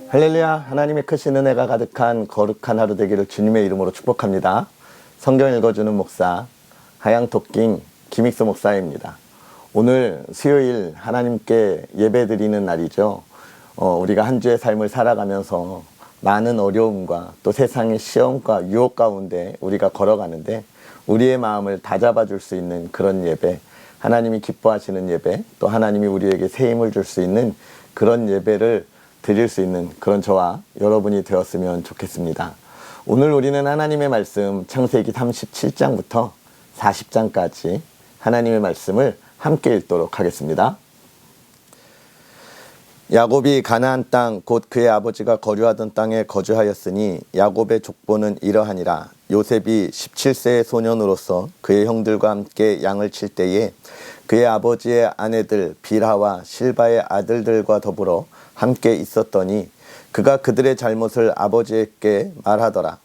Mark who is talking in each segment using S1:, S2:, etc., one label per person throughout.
S1: 할렐루야. 하나님의 크신 은혜가 가득한 거룩한 하루 되기를 주님의 이름으로 축복합니다. 성경 읽어주는 목사 하양토킹 김익수 목사입니다. 오늘 수요일 하나님께 예배드리는 날이죠. 우리가 한 주의 삶을 살아가면서 많은 어려움과 또 세상의 시험과 유혹 가운데 우리가 걸어가는데 우리의 마음을 다잡아줄 수 있는 그런 예배, 하나님이 기뻐하시는 예배, 또 하나님이 우리에게 새 힘을 줄 수 있는 그런 예배를 드릴 수 있는 그런 저와 여러분이 되었으면 좋겠습니다. 오늘 우리는 하나님의 말씀 창세기 37장부터 40장까지 하나님의 말씀을 함께 읽도록 하겠습니다. 야곱이 가나안 땅 곧 그의 아버지가 거류하던 땅에 거주하였으니 야곱의 족보는 이러하니라. 요셉이 17세의 소년으로서 그의 형들과 함께 양을 칠 때에 그의 아버지의 아내들 빌하와 실바의 아들들과 더불어 함께 있었더니 그가 그들의 잘못을 아버지에게 말하더라.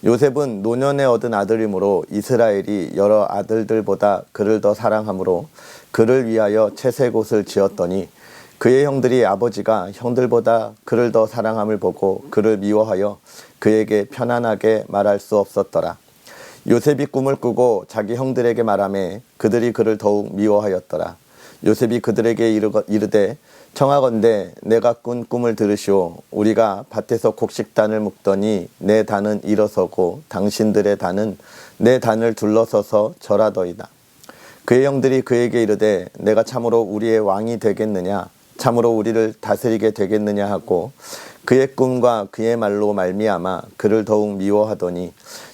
S1: 요셉은 노년에 얻은 아들이므로 이스라엘이 여러 아들들보다 그를 더 사랑하므로 그를 위하여 채색옷을 지었더니 그의 형들이 아버지가 형들보다 그를 더 사랑함을 보고 그를 미워하여 그에게 편안하게 말할 수 없었더라. 요셉이 꿈을 꾸고 자기 형들에게 말하매 그들이 그를 더욱 미워하였더라. 요셉이 그들에게 이르되 청하건대 내가 꾼 꿈을 들으시오. 우리가 밭에서 곡식단을 묶더니 내 단은 일어서고 당신들의 단은 내 단을 둘러서서 절하더이다. 그의 형들이 그에게 이르되 내가 참으로 우리의 왕이 되겠느냐, 참으로 우리를 다스리게 되겠느냐 하고 그의 꿈과 그의 말로 말미암아 그를 더욱 미워하더니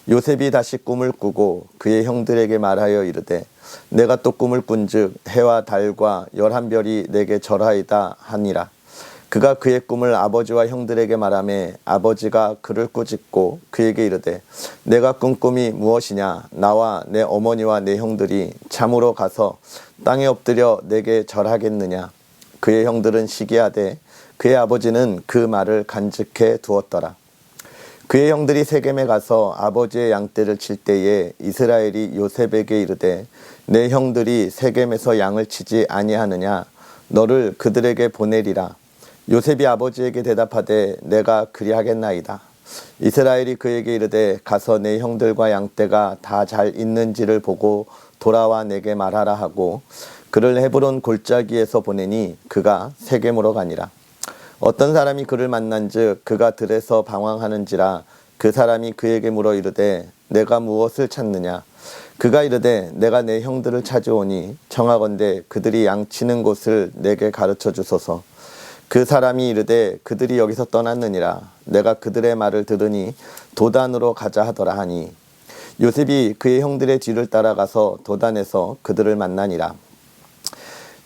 S1: 요셉이 다시 꿈을 꾸고 그의 형들에게 말하여 이르되 내가 또 꿈을 꾼즉 해와 달과 11별이 내게 절하이다 하니라. 그가 그의 꿈을 아버지와 형들에게 말하매 아버지가 그를 꾸짖고 그에게 이르되 내가 꾼 꿈이 무엇이냐, 나와 내 어머니와 내 형들이 참으로 가서 땅에 엎드려 내게 절하겠느냐. 그의 형들은 시기하되 그의 아버지는 그 말을 간직해 두었더라. 그의 형들이 세겜에 가서 아버지의 양떼를 칠 때에 이스라엘이 요셉에게 이르되 내 형들이 세겜에서 양을 치지 아니하느냐, 너를 그들에게 보내리라. 요셉이 아버지에게 대답하되 내가 그리하겠나이다. 이스라엘이 그에게 이르되 가서 내 형들과 양떼가 다 잘 있는지를 보고 돌아와 내게 말하라 하고 그를 헤브론 골짜기에서 보내니 그가 세겜으로 가니라. 어떤 사람이 그를 만난즉 그가 들에서 방황하는지라. 그 사람이 그에게 물어 이르되 내가 무엇을 찾느냐. 그가 이르되 내가 내 형들을 찾아오니 청하건대 그들이 양치는 곳을 내게 가르쳐 주소서. 그 사람이 이르되 그들이 여기서 떠났느니라. 내가 그들의 말을 들으니 도단으로 가자 하더라 하니 요셉이 그의 형들의 뒤를 따라가서 도단에서 그들을 만나니라.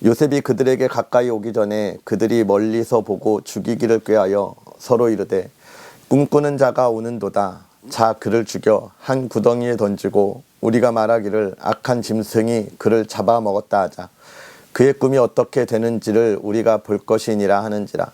S1: 요셉이 그들에게 가까이 오기 전에 그들이 멀리서 보고 죽이기를 꾀하여 서로 이르되 꿈꾸는 자가 오는도다. 자 그를 죽여 한 구덩이에 던지고 우리가 말하기를 악한 짐승이 그를 잡아먹었다 하자. 그의 꿈이 어떻게 되는지를 우리가 볼 것이니라 하는지라.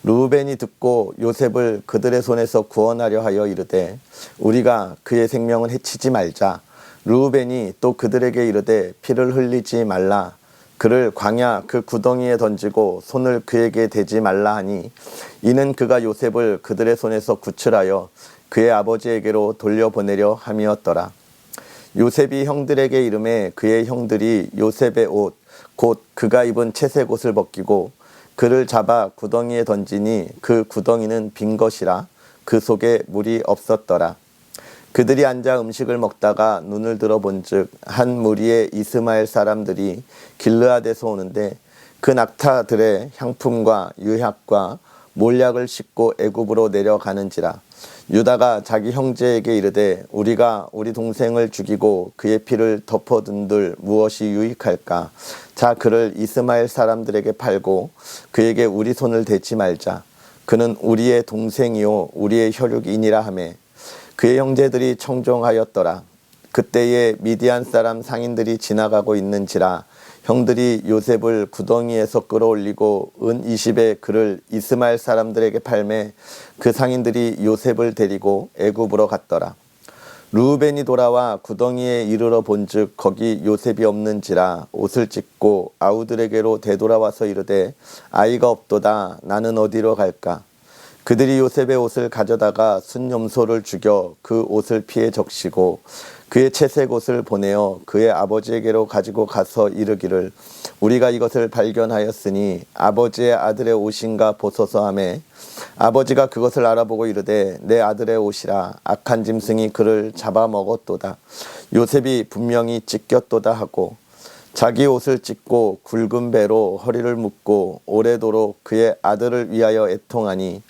S1: 르우벤이 듣고 요셉을 그들의 손에서 구원하려 하여 이르되 우리가 그의 생명을 해치지 말자. 르우벤이 또 그들에게 이르되 피를 흘리지 말라. 그를 광야 그 구덩이에 던지고 손을 그에게 대지 말라 하니 이는 그가 요셉을 그들의 손에서 구출하여 그의 아버지에게로 돌려보내려 함이었더라. 요셉이 형들에게 이르매 그의 형들이 요셉의 옷 곧 그가 입은 채색 옷을 벗기고 그를 잡아 구덩이에 던지니 그 구덩이는 빈 것이라. 그 속에 물이 없었더라. 그들이 앉아 음식을 먹다가 눈을 들어 본즉 한 무리의 이스마엘 사람들이 길르앗에서 오는데 그 낙타들의 향품과 유향과 몰약을 싣고 애굽으로 내려가는지라. 유다가 자기 형제에게 이르되 우리가 우리 동생을 죽이고 그의 피를 덮어둔들 무엇이 유익할까. 자 그를 이스마엘 사람들에게 팔고 그에게 우리 손을 대지 말자. 그는 우리의 동생이요 우리의 혈육이니라 하매 그의 형제들이 청종하였더라. 그때에 미디안 사람 상인들이 지나가고 있는지라. 형들이 요셉을 구덩이에서 끌어올리고 은 20에 그를 이스마엘 사람들에게 팔매 그 상인들이 요셉을 데리고 애굽으로 갔더라. 르우벤이 돌아와 구덩이에 이르러 본즉 거기 요셉이 없는지라 옷을 찢고 아우들에게로 되돌아와서 이르되 아이가 없도다. 나는 어디로 갈까. 그들이 요셉의 옷을 가져다가 순염소를 죽여 그 옷을 피해 적시고 그의 채색 옷을 보내어 그의 아버지에게로 가지고 가서 이르기를 우리가 이것을 발견하였으니 아버지의 아들의 옷인가 보소서 하매 아버지가 그것을 알아보고 이르되 내 아들의 옷이라 악한 짐승이 그를 잡아먹었도다. 요셉이 분명히 찢겼도다 하고 자기 옷을 찢고 굵은 배로 허리를 묶고 오래도록 그의 아들을 위하여 애통하니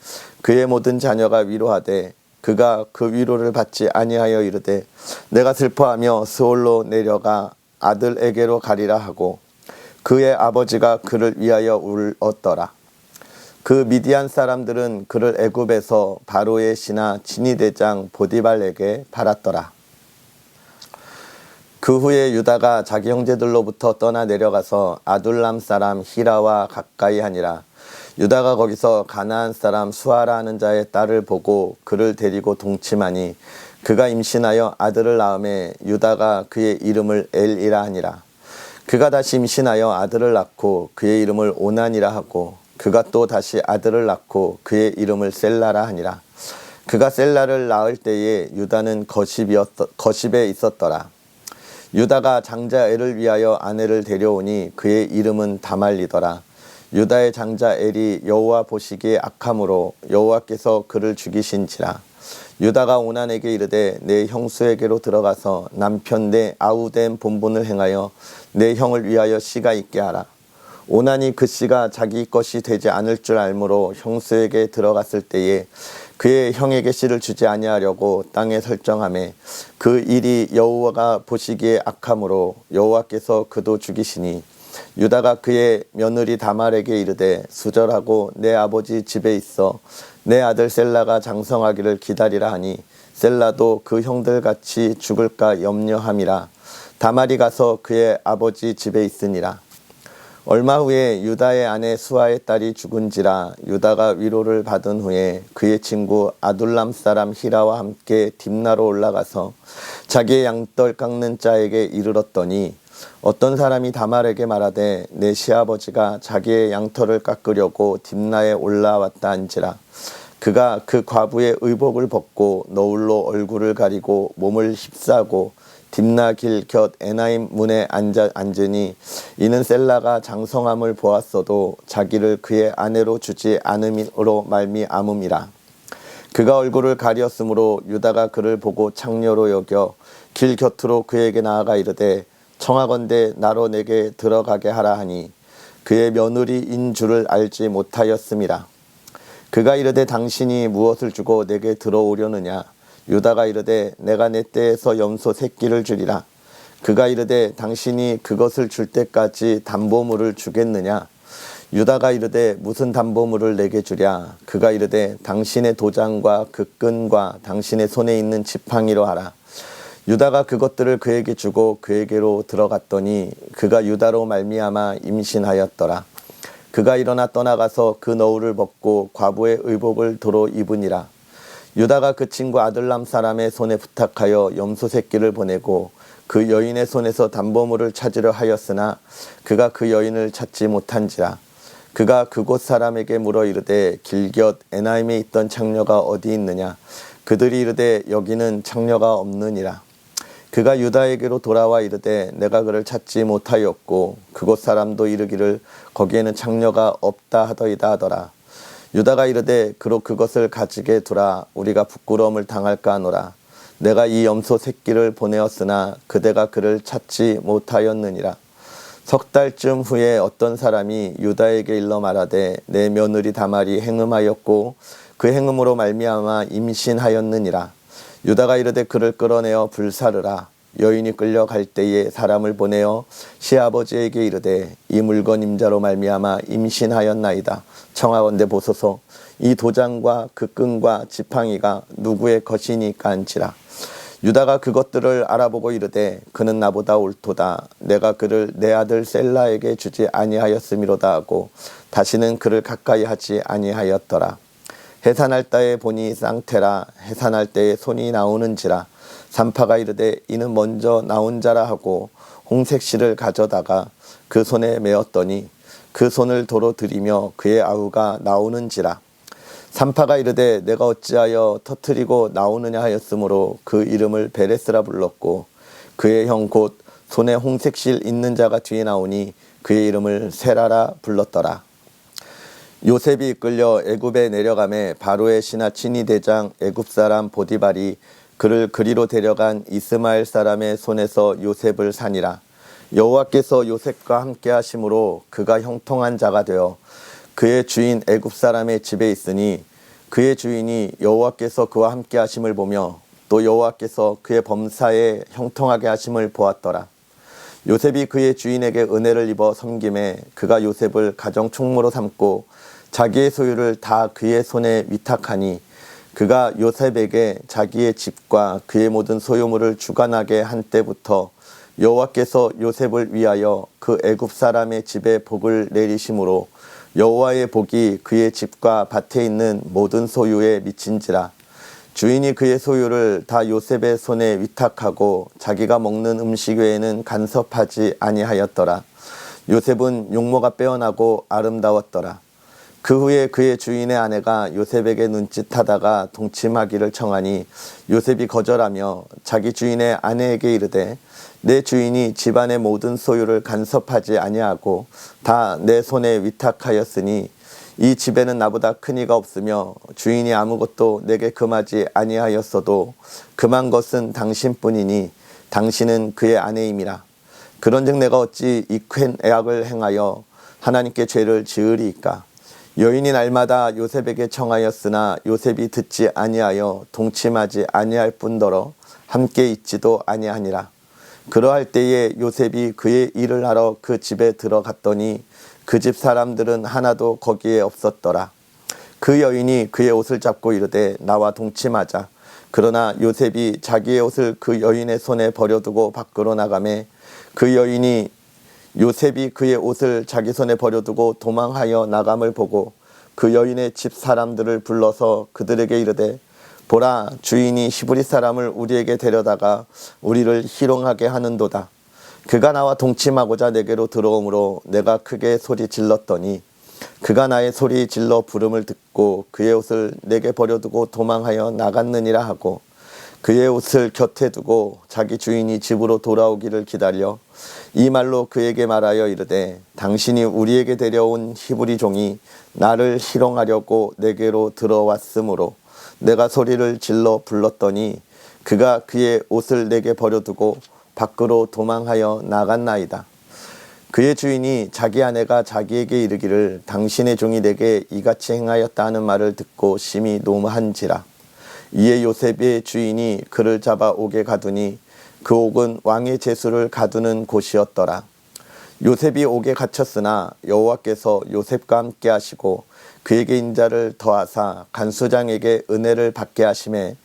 S1: 그의 모든 자녀가 위로하되 그가 그 위로를 받지 아니하여 이르되 내가 슬퍼하며 스올로 내려가 아들에게로 가리라 하고 그의 아버지가 그를 위하여 울었더라. 그 미디안 사람들은 그를 애굽에서 바로의 신하 진위대장 보디발에게 팔았더라. 그 후에 유다가 자기 형제들로부터 떠나 내려가서 아둘람 사람 히라와 가까이 하니라. 유다가 거기서 가나안 사람 수아라 하는 자의 딸을 보고 그를 데리고 동침하니 그가 임신하여 아들을 낳음에 유다가 그의 이름을 엘이라 하니라. 그가 다시 임신하여 아들을 낳고 그의 이름을 오난이라 하고 그가 또 다시 아들을 낳고 그의 이름을 셀라라 하니라. 그가 셀라를 낳을 때에 유다는 거십에 있었더라. 유다가 장자 엘을 위하여 아내를 데려오니 그의 이름은 다말리더라. 유다의 장자 엘이 여호와 보시기에 악함으로 여호와께서 그를 죽이신지라. 유다가 오난에게 이르되 내 형수에게로 들어가서 남편 내 아우된 본분을 행하여 내 형을 위하여 씨가 있게 하라. 오난이 그 씨가 자기 것이 되지 않을 줄 알므로 형수에게 들어갔을 때에 그의 형에게 씨를 주지 아니하려고 땅에 설정하매 그 일이 여호와가 보시기에 악함으로 여호와께서 그도 죽이시니 유다가 그의 며느리 다말에게 이르되 수절하고 내 아버지 집에 있어 내 아들 셀라가 장성하기를 기다리라 하니 셀라도 그 형들같이 죽을까 염려함이라. 다말이 가서 그의 아버지 집에 있으니라. 얼마 후에 유다의 아내 수아의 딸이 죽은지라. 유다가 위로를 받은 후에 그의 친구 아둘람 사람 히라와 함께 딥나로 올라가서 자기의 양떨 깎는 자에게 이르렀더니 어떤 사람이 다말에게 말하되 내 시아버지가 자기의 양털을 깎으려고 딥나에 올라왔다 한지라. 그가 그 과부의 의복을 벗고 너울로 얼굴을 가리고 몸을 휩싸고 딥나 길 곁 에나임 문에 앉으니 이는 셀라가 장성함을 보았어도 자기를 그의 아내로 주지 않음으로 말미암음이라. 그가 얼굴을 가리었으므로 유다가 그를 보고 창녀로 여겨 길 곁으로 그에게 나아가 이르되 청하건대 나로 내게 들어가게 하라 하니 그의 며느리인 줄을 알지 못하였음이라. 그가 이르되 당신이 무엇을 주고 내게 들어오려느냐. 유다가 이르되 내가 내 떼에서 염소 새끼를 주리라. 그가 이르되 당신이 그것을 줄 때까지 담보물을 주겠느냐. 유다가 이르되 무슨 담보물을 내게 주랴. 그가 이르되 당신의 도장과 그 끈과 당신의 손에 있는 지팡이로 하라. 유다가 그것들을 그에게 주고 그에게로 들어갔더니 그가 유다로 말미암아 임신하였더라. 그가 일어나 떠나가서 그 너울을 벗고 과부의 의복을 도로 입으니라. 유다가 그 친구 아들람 사람의 손에 부탁하여 염소 새끼를 보내고 그 여인의 손에서 담보물을 찾으려 하였으나 그가 그 여인을 찾지 못한지라. 그가 그곳 사람에게 물어 이르되 길 곁 에나임에 있던 창녀가 어디 있느냐. 그들이 이르되 여기는 창녀가 없느니라. 그가 유다에게로 돌아와 이르되 내가 그를 찾지 못하였고 그곳 사람도 이르기를 거기에는 창녀가 없다 하더이다 하더라. 유다가 이르되 그로 그것을 가지게 두라. 우리가 부끄러움을 당할까 하노라. 내가 이 염소 새끼를 보내었으나 그대가 그를 찾지 못하였느니라. 석 달쯤 후에 어떤 사람이 유다에게 일러 말하되 내 며느리 다말이 행음하였고 그 행음으로 말미암아 임신하였느니라. 유다가 이르되 그를 끌어내어 불사르라. 여인이 끌려갈 때에 사람을 보내어 시아버지에게 이르되 이 물건 임자로 말미암아 임신하였나이다. 청하건대 보소서. 이 도장과 그 끈과 지팡이가 누구의 것이니까 한지라. 유다가 그것들을 알아보고 이르되 그는 나보다 옳도다. 내가 그를 내 아들 셀라에게 주지 아니하였음이로다 하고 다시는 그를 가까이 하지 아니하였더라. 해산할 때에 보니 쌍태라. 해산할 때에 손이 나오는지라. 산파가 이르되 이는 먼저 나온 자라 하고 홍색실을 가져다가 그 손에 메었더니 그 손을 도로 들이며 그의 아우가 나오는지라. 산파가 이르되 내가 어찌하여 터뜨리고 나오느냐 하였으므로 그 이름을 베레스라 불렀고 그의 형 곧 손에 홍색실 있는 자가 뒤에 나오니 그의 이름을 세라라 불렀더라. 요셉이 이끌려 애굽에 내려가매 바로의 신하 친위 대장 애굽 사람 보디발이 그를 그리로 데려간 이스마엘 사람의 손에서 요셉을 산이라. 여호와께서 요셉과 함께 하심으로 그가 형통한 자가 되어 그의 주인 애굽 사람의 집에 있으니 그의 주인이 여호와께서 그와 함께 하심을 보며 또 여호와께서 그의 범사에 형통하게 하심을 보았더라. 요셉이 그의 주인에게 은혜를 입어 섬김에 그가 요셉을 가정 총무로 삼고 자기의 소유를 다 그의 손에 위탁하니 그가 요셉에게 자기의 집과 그의 모든 소유물을 주관하게 한 때부터 여호와께서 요셉을 위하여 그 애굽 사람의 집에 복을 내리심으로 여호와의 복이 그의 집과 밭에 있는 모든 소유에 미친지라. 주인이 그의 소유를 다 요셉의 손에 위탁하고 자기가 먹는 음식 외에는 간섭하지 아니하였더라. 요셉은 용모가 빼어나고 아름다웠더라. 그 후에 그의 주인의 아내가 요셉에게 눈짓하다가 동침하기를 청하니 요셉이 거절하며 자기 주인의 아내에게 이르되 내 주인이 집안의 모든 소유를 간섭하지 아니하고 다 내 손에 위탁하였으니 이 집에는 나보다 큰 이가 없으며 주인이 아무것도 내게 금하지 아니하였어도 금한 것은 당신뿐이니 당신은 그의 아내임이라. 그런즉 내가 어찌 이 큰 애악을 행하여 하나님께 죄를 지으리이까. 여인이 날마다 요셉에게 청하였으나 요셉이 듣지 아니하여 동침하지 아니할 뿐더러 함께 있지도 아니하니라. 그러할 때에 요셉이 그의 일을 하러 그 집에 들어갔더니 그 집 사람들은 하나도 거기에 없었더라. 그 여인이 그의 옷을 잡고 이르되 나와 동침하자. 그러나 요셉이 자기의 옷을 그 여인의 손에 버려두고 밖으로 나가매 그 여인이 요셉이 그의 옷을 자기 손에 버려두고 도망하여 나감을 보고 그 여인의 집 사람들을 불러서 그들에게 이르되 보라, 주인이 히브리 사람을 우리에게 데려다가 우리를 희롱하게 하는도다. 그가 나와 동침하고자 내게로 들어오므로 내가 크게 소리 질렀더니 그가 나의 소리 질러 부름을 듣고 그의 옷을 내게 버려두고 도망하여 나갔느니라 하고 그의 옷을 곁에 두고 자기 주인이 집으로 돌아오기를 기다려 이 말로 그에게 말하여 이르되 당신이 우리에게 데려온 히브리 종이 나를 희롱하려고 내게로 들어왔으므로 내가 소리를 질러 불렀더니 그가 그의 옷을 내게 버려두고 밖으로 도망하여 나갔나이다. 그의 주인이 자기 아내가 자기에게 이르기를 당신의 종이 내게 이같이 행하였다 하는 말을 듣고 심히 노무한지라. 이에 요셉의 주인이 그를 잡아 옥에 가두니 그 옥은 왕의 제수를 가두는 곳이었더라. 요셉이 옥에 갇혔으나 여호와께서 요셉과 함께 하시고 그에게 인자를 더하사 간수장에게 은혜를 받게 하심에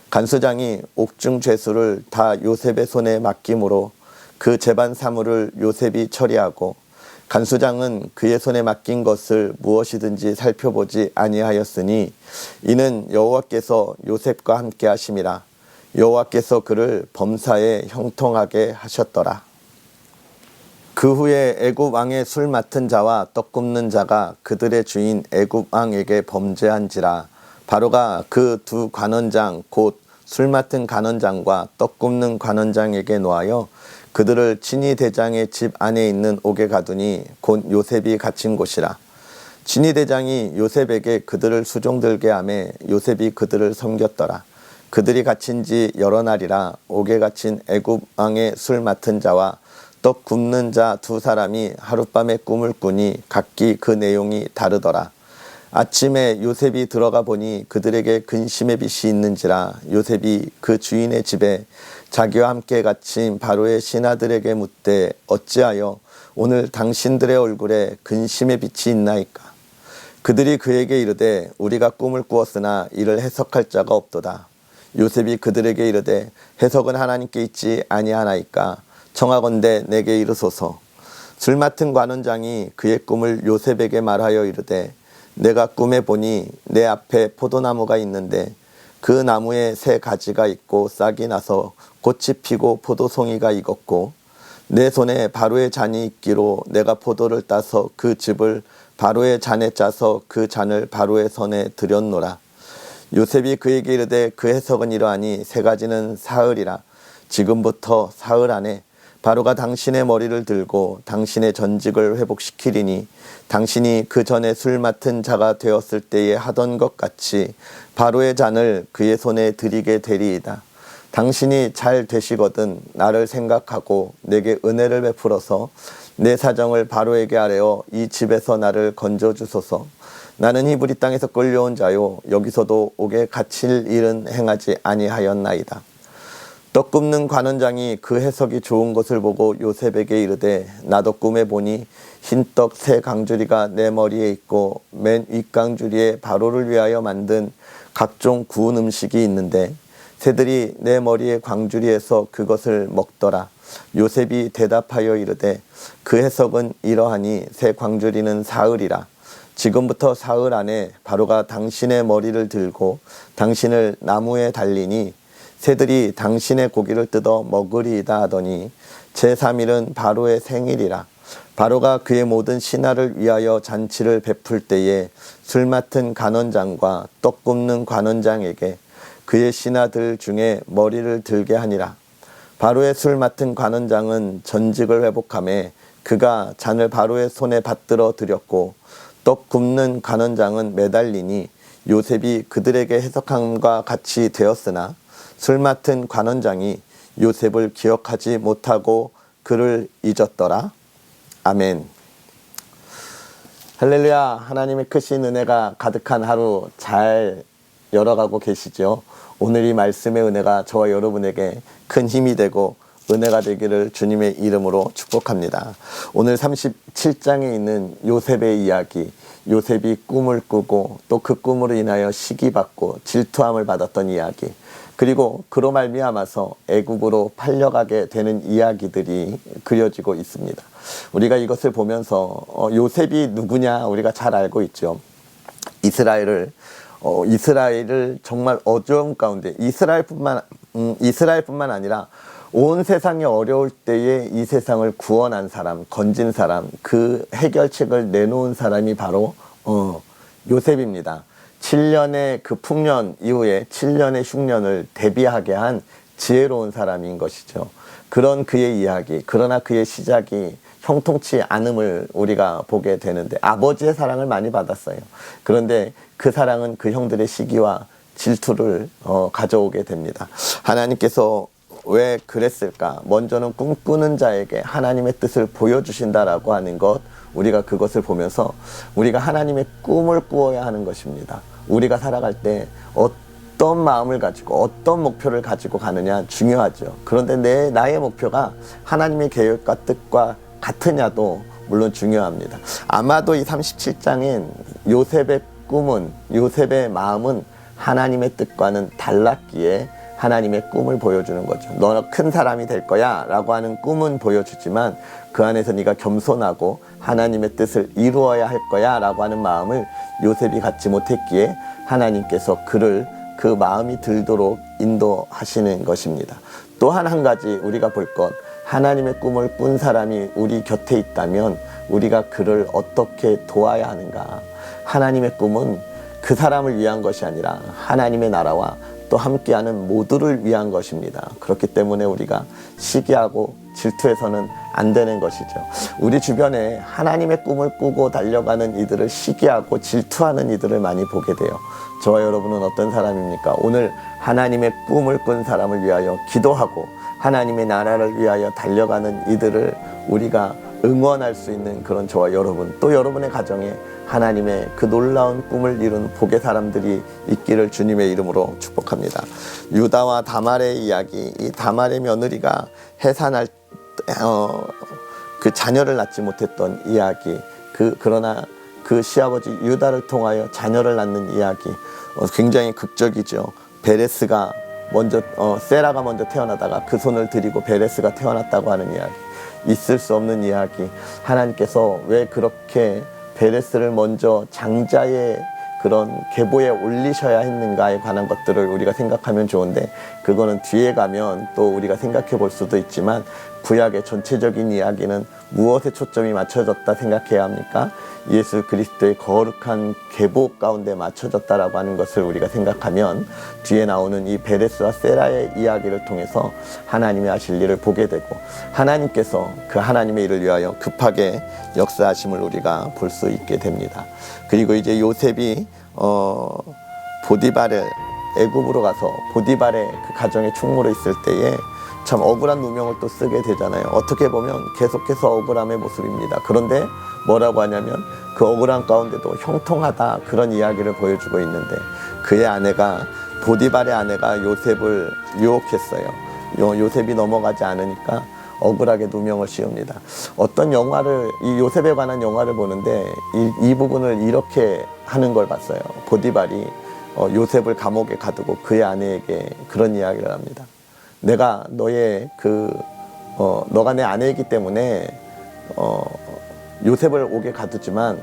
S1: 간수장이 옥중 죄수를 다 요셉의 손에 맡김으로 그 재반 사물을 요셉이 처리하고 간수장은 그의 손에 맡긴 것을 무엇이든지 살펴보지 아니하였으니 이는 여호와께서 요셉과 함께 하심이라. 여호와께서 그를 범사에 형통하게 하셨더라. 그 후에 애굽 왕의 술 맡은 자와 떡 굽는 자가 그들의 주인 애굽 왕에게 범죄한지라. 바로가 그 두 관원장 곧 술 맡은 관원장과 떡 굽는 관원장에게 노하여 그들을 친위 대장의 집 안에 있는 옥에 가두니 곧 요셉이 갇힌 곳이라. 친위 대장이 요셉에게 그들을 수종들게 하매 요셉이 그들을 섬겼더라. 그들이 갇힌 지 여러 날이라 옥에 갇힌 애굽 왕의 술 맡은 자와 떡 굽는 자 두 사람이 하룻밤에 꿈을 꾸니 각기 그 내용이 다르더라. 아침에 요셉이 들어가 보니 그들에게 근심의 빛이 있는지라. 요셉이 그 주인의 집에 자기와 함께 갇힌 바로의 신하들에게 묻되 어찌하여 오늘 당신들의 얼굴에 근심의 빛이 있나이까. 그들이 그에게 이르되 우리가 꿈을 꾸었으나 이를 해석할 자가 없도다. 요셉이 그들에게 이르되 해석은 하나님께 있지 아니하나이까. 청하건대 내게 이르소서. 술 맡은 관원장이 그의 꿈을 요셉에게 말하여 이르되 내가 꿈에 보니 내 앞에 포도나무가 있는데 그 나무에 새 가지가 있고 싹이 나서 꽃이 피고 포도송이가 익었고 내 손에 바로의 잔이 있기로 내가 포도를 따서 그 즙을 바로의 잔에 짜서 그 잔을 바로의 손에 들였노라. 요셉이 그에게 이르되 그 해석은 이러하니 세 가지는 사흘이라. 지금부터 사흘 안에 바로가 당신의 머리를 들고 당신의 전직을 회복시키리니 당신이 그 전에 술 맡은 자가 되었을 때에 하던 것 같이 바로의 잔을 그의 손에 드리게 되리이다. 당신이 잘 되시거든 나를 생각하고 내게 은혜를 베풀어서 내 사정을 바로에게 아뢰어 이 집에서 나를 건져주소서. 나는 히브리 땅에서 끌려온 자요 여기서도 옥에 갇힐 일은 행하지 아니하였나이다. 떡 굽는 관원장이 그 해석이 좋은 것을 보고 요셉에게 이르되 나도 꿈에 보니 흰떡 세 강주리가 내 머리에 있고 맨 윗강주리에 바로를 위하여 만든 각종 구운 음식이 있는데 새들이 내 머리의 광주리에서 그것을 먹더라. 요셉이 대답하여 이르되 그 해석은 이러하니 새 광주리는 사흘이라. 지금부터 사흘 안에 바로가 당신의 머리를 들고 당신을 나무에 달리니 새들이 당신의 고기를 뜯어 먹으리이다 하더니 제3일은 바로의 생일이라. 바로가 그의 모든 신하를 위하여 잔치를 베풀 때에 술 맡은 관원장과 떡 굽는 관원장에게 그의 신하들 중에 머리를 들게 하니라. 바로의 술 맡은 관원장은 전직을 회복하며 그가 잔을 바로의 손에 받들어 드렸고 떡 굽는 관원장은 매달리니 요셉이 그들에게 해석함과 같이 되었으나 술 맡은 관원장이 요셉을 기억하지 못하고 그를 잊었더라. 아멘. 할렐루야. 하나님의 크신 은혜가 가득한 하루 잘 열어가고 계시죠? 오늘 이 말씀의 은혜가 저와 여러분에게 큰 힘이 되고 은혜가 되기를 주님의 이름으로 축복합니다. 오늘 37장에 있는 요셉의 이야기, 요셉이 꿈을 꾸고 또 그 꿈으로 인하여 시기받고 질투함을 받았던 이야기, 그리고 그로 말미암아서 애굽으로 팔려가게 되는 이야기들이 그려지고 있습니다. 우리가 이것을 보면서 요셉이 누구냐 우리가 잘 알고 있죠. 이스라엘을 정말 어려운 가운데 이스라엘뿐만 아니라 온 세상이 어려울 때에 이 세상을 구원한 사람, 건진 사람, 그 해결책을 내놓은 사람이 바로 요셉입니다. 7년의 그 풍년 이후에 7년의 흉년을 대비하게 한 지혜로운 사람인 것이죠. 그런 그의 이야기, 그러나 그의 시작이 형통치 않음을 우리가 보게 되는데 아버지의 사랑을 많이 받았어요. 그런데 그 사랑은 그 형들의 시기와 질투를 가져오게 됩니다. 하나님께서 왜 그랬을까? 먼저는 꿈꾸는 자에게 하나님의 뜻을 보여주신다라고 하는 것, 우리가 그것을 보면서 우리가 하나님의 꿈을 꾸어야 하는 것입니다. 우리가 살아갈 때 어떤 마음을 가지고 어떤 목표를 가지고 가느냐 중요하죠. 그런데 나의 목표가 하나님의 계획과 뜻과 같으냐도 물론 중요합니다. 아마도 이 37장인 요셉의 꿈은, 요셉의 마음은 하나님의 뜻과는 달랐기에 하나님의 꿈을 보여주는 거죠. 너는 큰 사람이 될 거야 라고 하는 꿈은 보여주지만 그 안에서 네가 겸손하고 하나님의 뜻을 이루어야 할 거야 라고 하는 마음을 요셉이 갖지 못했기에 하나님께서 그를 그 마음이 들도록 인도하시는 것입니다. 또한 한 가지 우리가 볼 것, 하나님의 꿈을 꾼 사람이 우리 곁에 있다면 우리가 그를 어떻게 도와야 하는가. 하나님의 꿈은 그 사람을 위한 것이 아니라 하나님의 나라와 또 함께하는 모두를 위한 것입니다. 그렇기 때문에 우리가 시기하고 질투해서는 안 되는 것이죠. 우리 주변에 하나님의 꿈을 꾸고 달려가는 이들을 시기하고 질투하는 이들을 많이 보게 돼요. 저와 여러분은 어떤 사람입니까? 오늘 하나님의 꿈을 꾼 사람을 위하여 기도하고 하나님의 나라를 위하여 달려가는 이들을 우리가 응원할 수 있는 그런 저와 여러분, 또 여러분의 가정에 하나님의 그 놀라운 꿈을 이룬 복의 사람들이 있기를 주님의 이름으로 축복합니다. 유다와 다말의 이야기, 이 다말의 며느리가 해산할 그 자녀를 낳지 못했던 이야기, 그러나 그 시아버지 유다를 통하여 자녀를 낳는 이야기, 굉장히 극적이죠. 베레스가 먼저 세라가 먼저 태어나다가 그 손을 들이고 베레스가 태어났다고 하는 이야기, 있을 수 없는 이야기. 하나님께서 왜 그렇게 베레스를 먼저 장자의 그런 계보에 올리셔야 했는가에 관한 것들을 우리가 생각하면 좋은데, 그거는 뒤에 가면 또 우리가 생각해 볼 수도 있지만 구약의 전체적인 이야기는 무엇에 초점이 맞춰졌다 생각해야 합니까? 예수 그리스도의 거룩한 계보 가운데 맞춰졌다라고 하는 것을 우리가 생각하면 뒤에 나오는 이 베레스와 세라의 이야기를 통해서 하나님의 하실 일을 보게 되고 하나님께서 그 하나님의 일을 위하여 급하게 역사하심을 우리가 볼 수 있게 됩니다. 그리고 이제 요셉이 보디발을 애굽으로 가서 보디발의 그 가정에 충무로 있을 때에 참 억울한 누명을 또 쓰게 되잖아요. 어떻게 보면 계속해서 억울함의 모습입니다. 그런데 뭐라고 하냐면 그 억울한 가운데도 형통하다, 그런 이야기를 보여주고 있는데 그의 아내가, 보디발의 아내가 요셉을 유혹했어요. 요셉이 넘어가지 않으니까 억울하게 누명을 씌웁니다. 어떤 영화를, 이 요셉에 관한 영화를 보는데 이 부분을 이렇게 하는 걸 봤어요. 보디발이 요셉을 감옥에 가두고 그의 아내에게 그런 이야기를 합니다. 내가 너의 너가 내 아내이기 때문에 요셉을 옥에 가두지만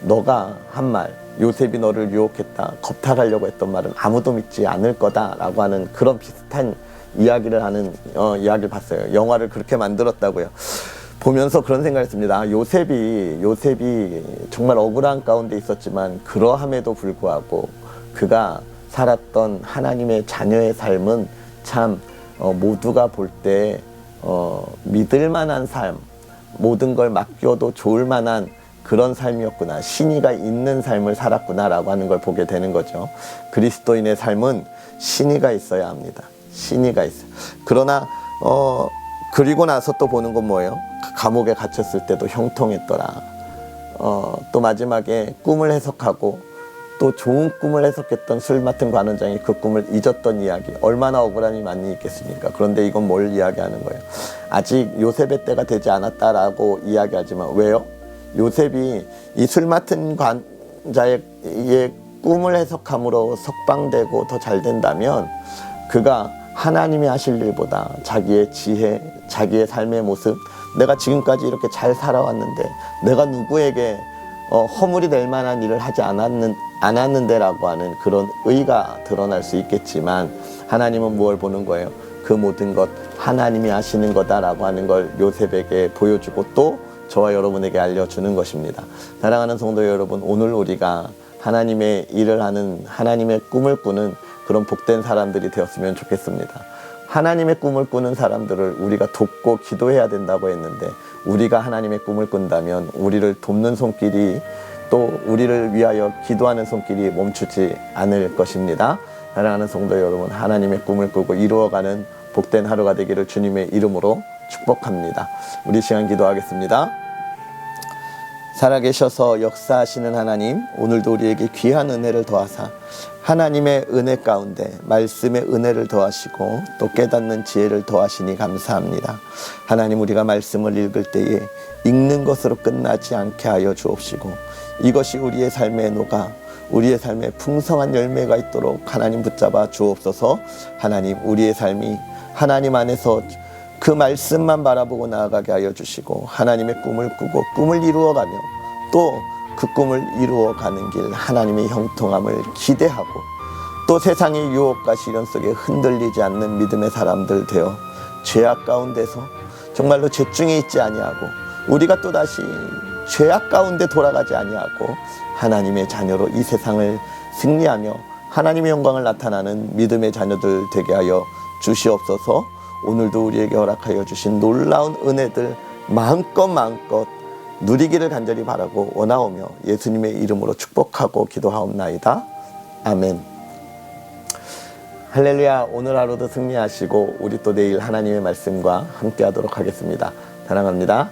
S1: 너가 한 말, 요셉이 너를 유혹했다, 겁탈하려고 했던 말은 아무도 믿지 않을 거다라고 하는 그런 비슷한 이야기를 하는 이야기를 봤어요. 영화를 그렇게 만들었다고요. 보면서 그런 생각을 했습니다. 요셉이 정말 억울한 가운데 있었지만 그러함에도 불구하고 그가 살았던 하나님의 자녀의 삶은 참 모두가 볼 때 믿을 만한 삶, 모든 걸 맡겨도 좋을 만한 그런 삶이었구나, 신의가 있는 삶을 살았구나라고 하는 걸 보게 되는 거죠. 그리스도인의 삶은 신의가 있어야 합니다. 신의가 있어요. 그러나 그리고 나서 또 보는 건 뭐예요? 감옥에 갇혔을 때도 형통했더라. 또 마지막에 꿈을 해석하고 또 좋은 꿈을 해석했던 술 맡은 관원장이 그 꿈을 잊었던 이야기, 얼마나 억울함이 많이 있겠습니까? 그런데 이건 뭘 이야기하는 거예요? 아직 요셉의 때가 되지 않았다라고 이야기하지만 왜요? 요셉이 이 술 맡은 관자의 꿈을 해석함으로 석방되고 더 잘 된다면 그가 하나님이 하실 일보다 자기의 지혜, 자기의 삶의 모습, 내가 지금까지 이렇게 잘 살아왔는데 내가 누구에게 허물이 될 만한 일을 하지 않았는데라고 하는 그런 의가 드러날 수 있겠지만 하나님은 무엇을 보는 거예요? 그 모든 것 하나님이 하시는 거다라고 하는 걸 요셉에게 보여주고 또 저와 여러분에게 알려주는 것입니다. 사랑하는 성도 여러분, 오늘 우리가 하나님의 일을 하는, 하나님의 꿈을 꾸는 그런 복된 사람들이 되었으면 좋겠습니다. 하나님의 꿈을 꾸는 사람들을 우리가 돕고 기도해야 된다고 했는데 우리가 하나님의 꿈을 꾼다면 우리를 돕는 손길이, 또 우리를 위하여 기도하는 손길이 멈추지 않을 것입니다. 사랑하는 성도 여러분, 하나님의 꿈을 꾸고 이루어가는 복된 하루가 되기를 주님의 이름으로 축복합니다. 우리 시간 기도하겠습니다. 살아계셔서 역사하시는 하나님, 오늘도 우리에게 귀한 은혜를 더하사 하나님의 은혜 가운데 말씀의 은혜를 더하시고 또 깨닫는 지혜를 더하시니 감사합니다. 하나님, 우리가 말씀을 읽을 때에 읽는 것으로 끝나지 않게 하여 주옵시고 이것이 우리의 삶에 녹아 우리의 삶에 풍성한 열매가 있도록 하나님 붙잡아 주옵소서. 하나님, 우리의 삶이 하나님 안에서 그 말씀만 바라보고 나아가게 하여 주시고 하나님의 꿈을 꾸고 꿈을 이루어가며 또 그 꿈을 이루어가는 길 하나님의 형통함을 기대하고 또 세상의 유혹과 시련 속에 흔들리지 않는 믿음의 사람들 되어 죄악 가운데서 정말로 죄중에 있지 아니하고 우리가 또다시 죄악 가운데 돌아가지 아니하고 하나님의 자녀로 이 세상을 승리하며 하나님의 영광을 나타나는 믿음의 자녀들 되게 하여 주시옵소서. 오늘도 우리에게 허락하여 주신 놀라운 은혜들 마음껏 누리기를 간절히 바라고 원하오며 예수님의 이름으로 축복하고 기도하옵나이다. 아멘. 할렐루야. 오늘 하루도 승리하시고 우리 또 내일 하나님의 말씀과 함께 하도록 하겠습니다. 사랑합니다.